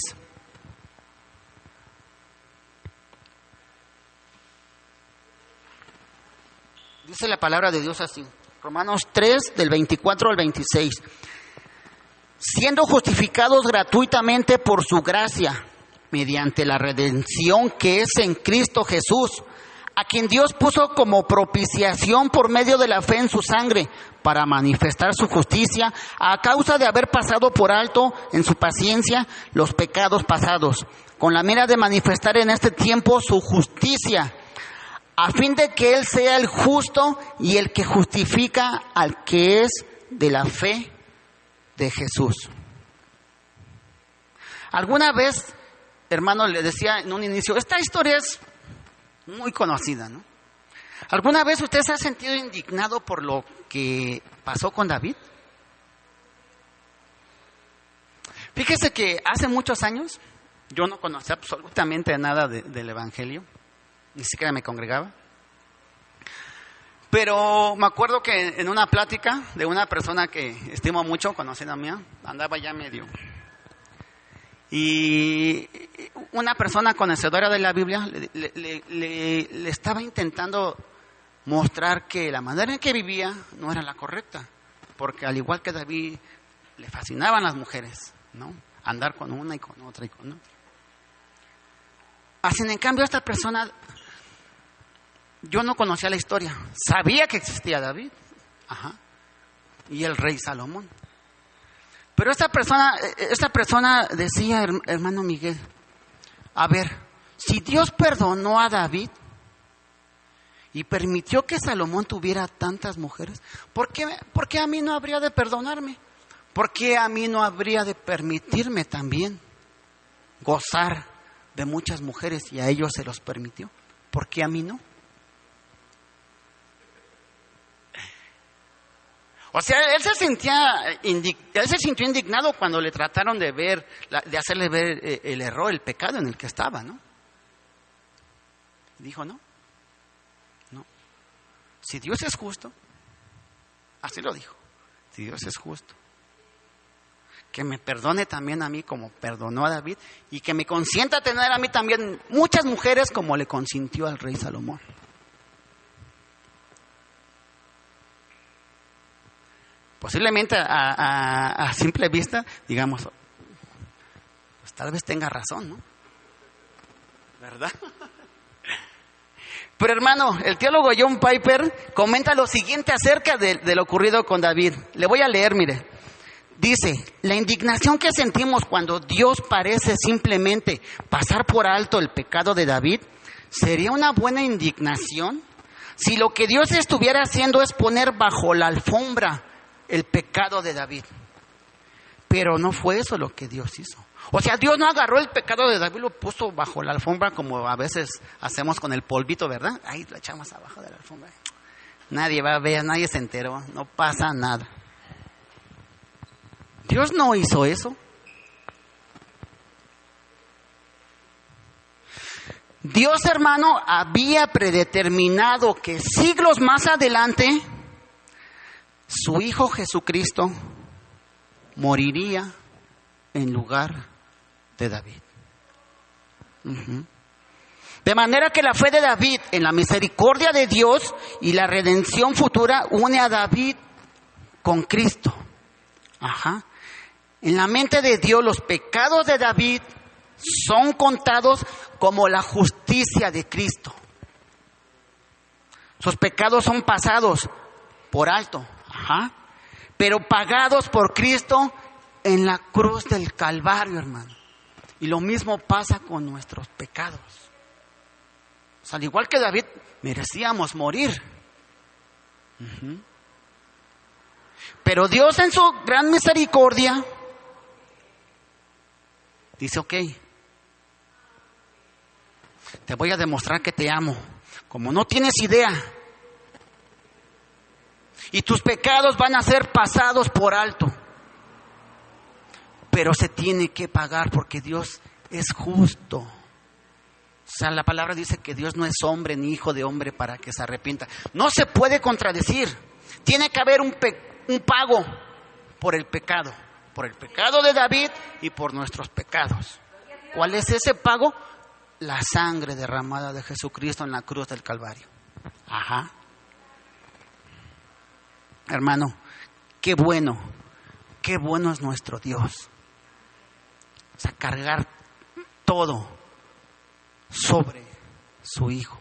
Dice la palabra de Dios así. Romanos 3, del 24 al 26. Siendo justificados gratuitamente por su gracia, mediante la redención que es en Cristo Jesús, a quien Dios puso como propiciación por medio de la fe en su sangre, para manifestar su justicia, a causa de haber pasado por alto en su paciencia los pecados pasados, con la mira de manifestar en este tiempo su justicia, a fin de que Él sea el justo y el que justifica al que es de la fe de Jesús. Alguna vez, hermano, le decía en un inicio, esta historia es muy conocida, ¿no? ¿Alguna vez usted se ha sentido indignado por lo que pasó con David? Fíjese que hace muchos años yo no conocía absolutamente nada del Evangelio, ni siquiera me congregaba. Pero me acuerdo que en una plática de una persona que estimo mucho, conocida mía, andaba ya medio. Y una persona conocedora de la Biblia le estaba intentando mostrar que la manera en que vivía no era la correcta, porque al igual que David le fascinaban las mujeres, ¿no? Andar con una y con otra y con otra. Así, en cambio, esta persona, yo no conocía la historia, sabía que existía David, y el rey Salomón. Pero esta persona decía, hermano Miguel, a ver, si Dios perdonó a David y permitió que Salomón tuviera tantas mujeres, ¿por qué a mí no habría de perdonarme? ¿Por qué a mí no habría de permitirme también gozar de muchas mujeres y a ellos se los permitió? ¿Por qué a mí no? O sea, él se sintió indignado cuando le trataron de hacerle ver el error, el pecado en el que estaba, ¿no? Dijo, no. Si Dios es justo, así lo dijo, si Dios es justo, que me perdone también a mí como perdonó a David y que me consienta tener a mí también muchas mujeres como le consintió al rey Salomón. Posiblemente a simple vista, digamos, pues tal vez tenga razón, ¿no? ¿Verdad? Pero hermano, el teólogo John Piper comenta lo siguiente acerca de lo ocurrido con David. Le voy a leer, mire. Dice, la indignación que sentimos cuando Dios parece simplemente pasar por alto el pecado de David, ¿sería una buena indignación si lo que Dios estuviera haciendo es poner bajo la alfombra el pecado de David? Pero no fue eso lo que Dios hizo. O sea, Dios no agarró el pecado de David y lo puso bajo la alfombra como a veces hacemos con el polvito, ¿verdad? Ahí lo echamos abajo de la alfombra. Nadie va a ver, nadie se enteró, no pasa nada. Dios no hizo eso. Dios, hermano, había predeterminado que siglos más adelante su Hijo Jesucristo moriría en lugar de David. De manera que la fe de David en la misericordia de Dios y la redención futura une a David con Cristo. En la mente de Dios los pecados de David son contados como la justicia de Cristo. Sus pecados son pasados por alto, pero pagados por Cristo en la cruz del Calvario, hermano. Y lo mismo pasa con nuestros pecados. O sea, al igual que David, merecíamos morir. Pero Dios en su gran misericordia dice, ok, te voy a demostrar que te amo, como no tienes idea. Y tus pecados van a ser pasados por alto. Pero se tiene que pagar porque Dios es justo. O sea, la palabra dice que Dios no es hombre ni hijo de hombre para que se arrepienta. No se puede contradecir. Tiene que haber un pago por el pecado. Por el pecado de David y por nuestros pecados. ¿Cuál es ese pago? La sangre derramada de Jesucristo en la cruz del Calvario. Hermano, qué bueno es nuestro Dios. O sea, cargar todo sobre su Hijo.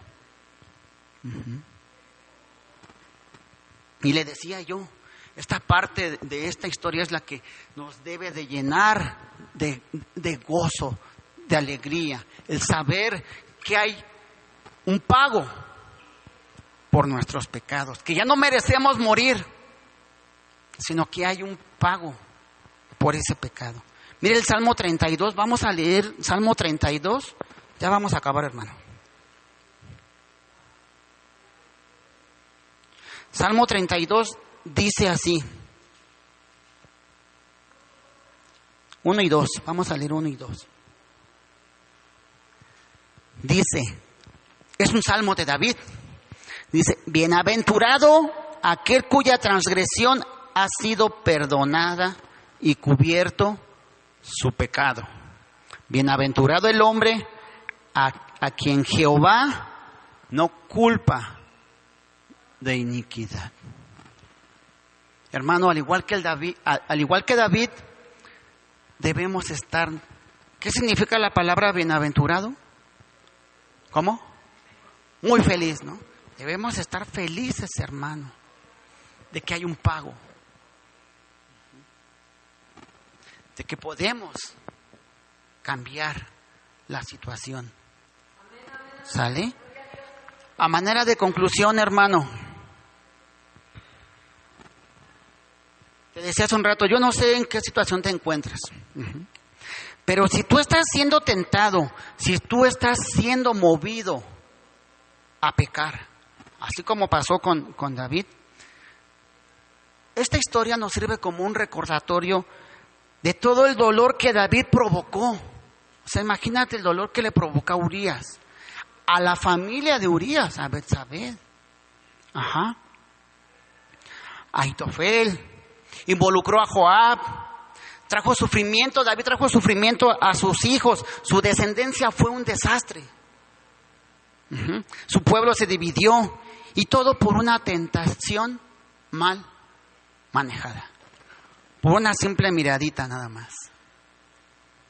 Y le decía yo, esta parte de esta historia es la que nos debe de llenar de gozo, de alegría. El saber que hay un pago por nuestros pecados, que ya no merecemos morir, sino que hay un pago por ese pecado. Mire el Salmo 32, vamos a leer Salmo 32, ya vamos a acabar, hermano. Salmo 32 dice así, 1 y 2, vamos a leer 1 y 2. Dice, es un salmo de David, dice, bienaventurado aquel cuya transgresión ha sido perdonada y cubierto su pecado. Bienaventurado el hombre a quien Jehová no culpa de iniquidad. Hermano, al igual que David, debemos estar. ¿Qué significa la palabra bienaventurado? ¿Cómo? Muy feliz, ¿no? Debemos estar felices, hermano, de que hay un pago, de que podemos cambiar la situación. ¿Sale? A manera de conclusión, hermano, te decía hace un rato, yo no sé en qué situación te encuentras, pero si tú estás siendo tentado, si tú estás siendo movido a pecar, así como pasó con David, esta historia nos sirve como un recordatorio de todo el dolor que David provocó. O sea, imagínate el dolor que le provocó a Urías, a la familia de Urías, a Betsabé, a Ahitofel, involucró a Joab, trajo sufrimiento, David trajo sufrimiento a sus hijos, su descendencia fue un desastre. Su pueblo se dividió y todo por una tentación mal manejada, por una simple miradita nada más,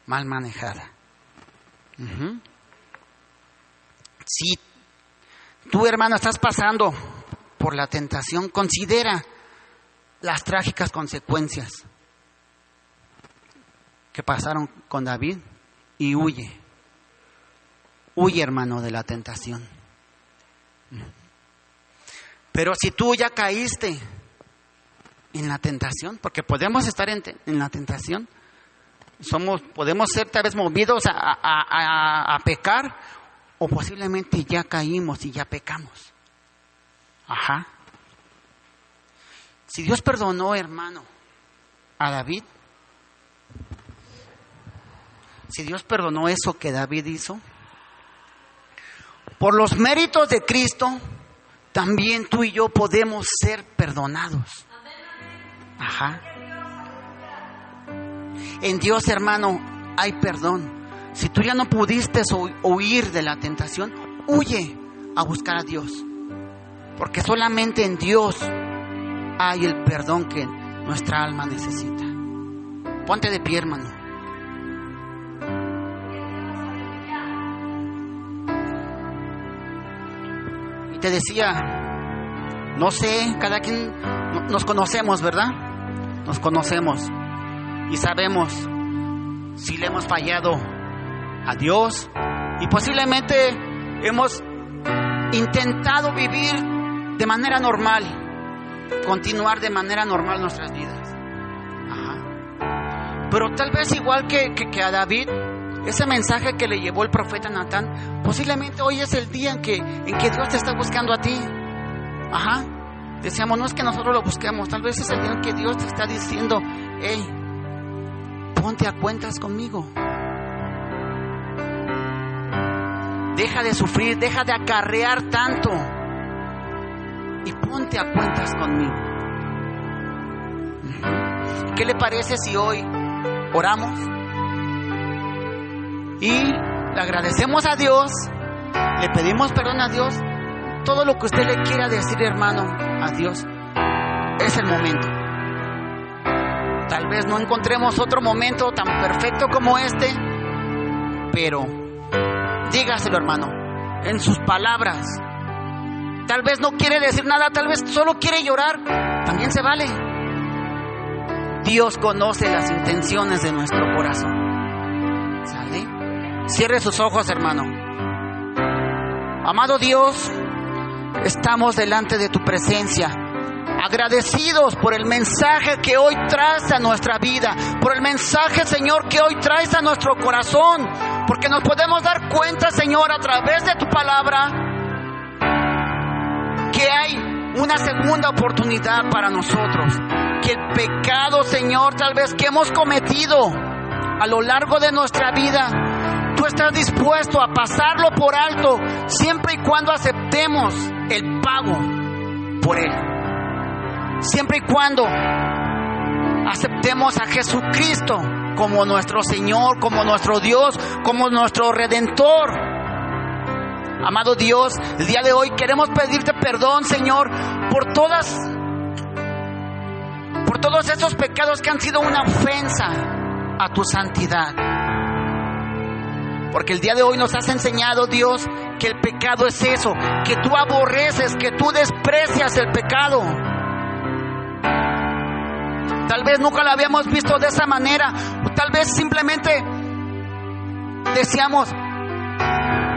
mal manejada. Si tú, hermano, estás pasando por la tentación, considera las trágicas consecuencias que pasaron con David y huye. Huye, hermano, de la tentación. Pero si tú ya caíste en la tentación, porque podemos estar en la tentación, podemos ser tal vez movidos a pecar, o posiblemente ya caímos y ya pecamos. Si Dios perdonó, hermano, a David, si Dios perdonó eso que David hizo, por los méritos de Cristo, también tú y yo podemos ser perdonados. En Dios, hermano, hay perdón. Si tú ya no pudiste huir de la tentación, huye a buscar a Dios, porque solamente en Dios hay el perdón que nuestra alma necesita. Ponte de pie, hermano. Y te decía, no sé, cada quien nos conocemos, ¿verdad? Nos conocemos y sabemos si le hemos fallado a Dios, y posiblemente hemos intentado vivir de manera normal, continuar de manera normal nuestras vidas. Pero tal vez igual que a David, ese mensaje que le llevó el profeta Natán, posiblemente hoy es el día en que Dios te está buscando a ti. Decíamos, no es que nosotros lo busquemos, tal vez es el día en que Dios te está diciendo, hey, ponte a cuentas conmigo. Deja de sufrir, deja de acarrear tanto y ponte a cuentas conmigo. ¿Qué le parece si hoy oramos y le agradecemos a Dios, le pedimos perdón a Dios? Todo lo que usted le quiera decir, hermano, a Dios, es el momento. Tal vez no encontremos otro momento tan perfecto como este, pero dígaselo, hermano, en sus palabras. Tal vez no quiere decir nada, tal vez solo quiere llorar, también se vale. Dios conoce las intenciones de nuestro corazón. ¿Sale? Cierre sus ojos, hermano. Amado Dios, estamos delante de tu presencia, agradecidos por el mensaje que hoy traes a nuestra vida, por el mensaje, Señor, que hoy traes a nuestro corazón, porque nos podemos dar cuenta, Señor, a través de tu palabra, que hay una segunda oportunidad para nosotros, que el pecado, Señor, tal vez que hemos cometido a lo largo de nuestra vida, tú estás dispuesto a pasarlo por alto, siempre y cuando aceptemos el pago por él. Siempre y cuando aceptemos a Jesucristo como nuestro Señor, como nuestro Dios, como nuestro Redentor. Amado Dios, el día de hoy queremos pedirte perdón, Señor, por todos esos pecados que han sido una ofensa a tu santidad. Porque el día de hoy nos has enseñado, Dios, que el pecado es eso, que tú aborreces, que tú desprecias el pecado. Tal vez nunca lo habíamos visto de esa manera, o tal vez simplemente decíamos,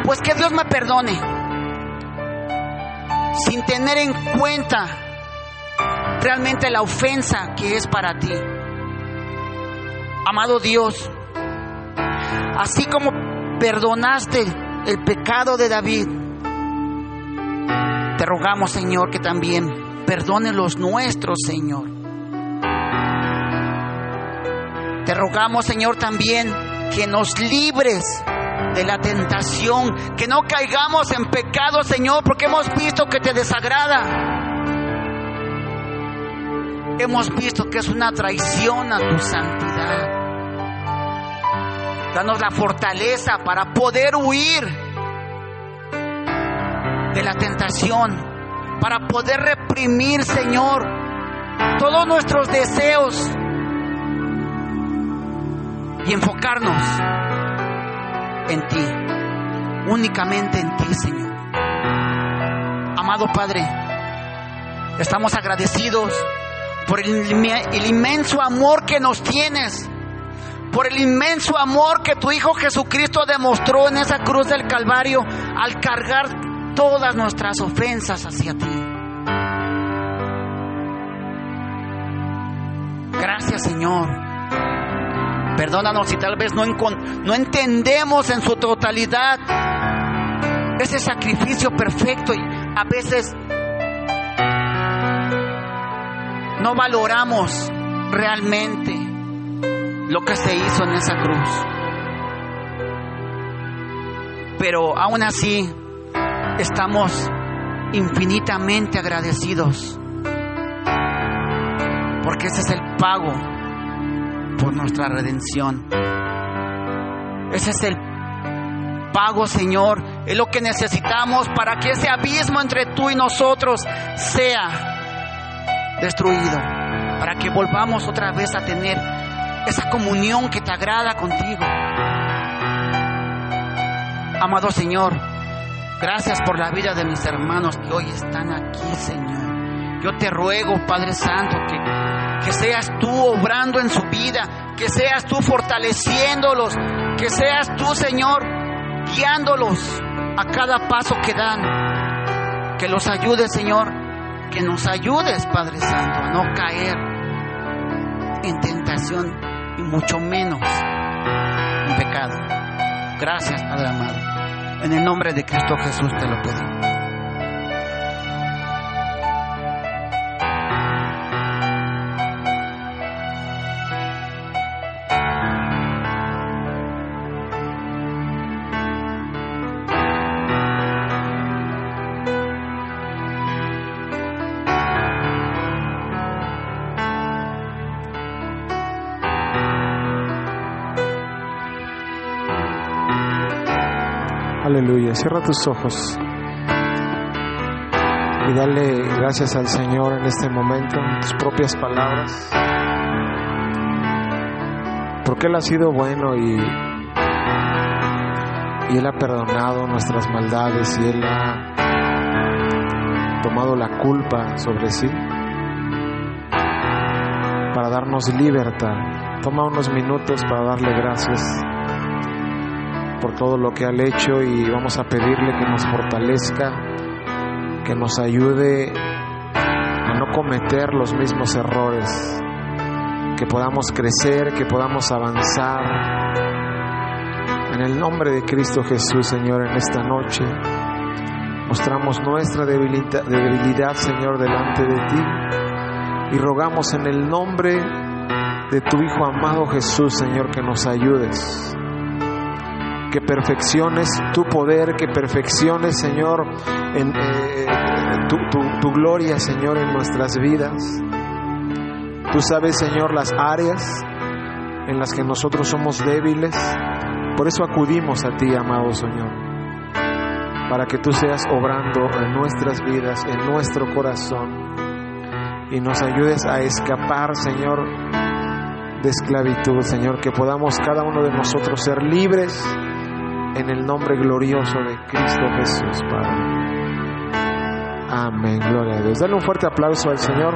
pues que Dios me perdone, sin tener en cuenta realmente la ofensa que es para ti. Amado Dios, así como perdonaste el pecado de David, te rogamos, Señor, que también perdone los nuestros, Señor. Te rogamos, Señor, también que nos libres de la tentación, que no caigamos en pecado, Señor, porque hemos visto que te desagrada. Hemos visto que es una traición a tu santidad. Danos la fortaleza para poder huir de la tentación, para poder reprimir, Señor, todos nuestros deseos y enfocarnos en ti, únicamente en ti, Señor. Amado Padre, estamos agradecidos por el inmenso amor que nos tienes, por el inmenso amor que tu Hijo Jesucristo demostró en esa cruz del Calvario al cargar todas nuestras ofensas hacia ti. Gracias, Señor. Perdónanos si tal vez no entendemos en su totalidad ese sacrificio perfecto y a veces no valoramos realmente lo que se hizo en esa cruz. Pero aún así estamos infinitamente agradecidos, porque ese es el pago por nuestra redención. Ese es el pago, Señor, es lo que necesitamos para que ese abismo entre tú y nosotros sea destruido, para que volvamos otra vez a tener esa comunión que te agrada contigo. Amado Señor, gracias por la vida de mis hermanos que hoy están aquí, Señor. Yo te ruego, Padre Santo, que seas tú obrando en su vida, que seas tú fortaleciéndolos, que seas tú, Señor, guiándolos a cada paso que dan. Que los ayudes, Señor, que nos ayudes, Padre Santo, a no caer en tentación y mucho menos en pecado. Gracias, Padre amado. En el nombre de Cristo Jesús te lo pedimos. Aleluya. Cierra tus ojos y dale gracias al Señor en este momento, en tus propias palabras, porque Él ha sido bueno y Él ha perdonado nuestras maldades y Él ha tomado la culpa sobre sí para darnos libertad. Toma unos minutos para darle gracias por todo lo que ha hecho y vamos a pedirle que nos fortalezca, que nos ayude a no cometer los mismos errores, que podamos crecer, que podamos avanzar. En el nombre de Cristo Jesús, Señor, en esta noche mostramos nuestra debilidad, Señor, delante de ti, y rogamos en el nombre de tu Hijo amado Jesús, Señor, que nos ayudes, que perfecciones tu poder, que perfecciones, Señor, en tu gloria, Señor, en nuestras vidas. Tú sabes, Señor, las áreas en las que nosotros somos débiles. Por eso acudimos a ti, amado Señor, para que tú seas obrando en nuestras vidas, en nuestro corazón, y nos ayudes a escapar, Señor, de esclavitud, Señor, que podamos cada uno de nosotros ser libres en el nombre glorioso de Cristo Jesús, Padre. Amén, gloria a Dios. Dale un fuerte aplauso al Señor.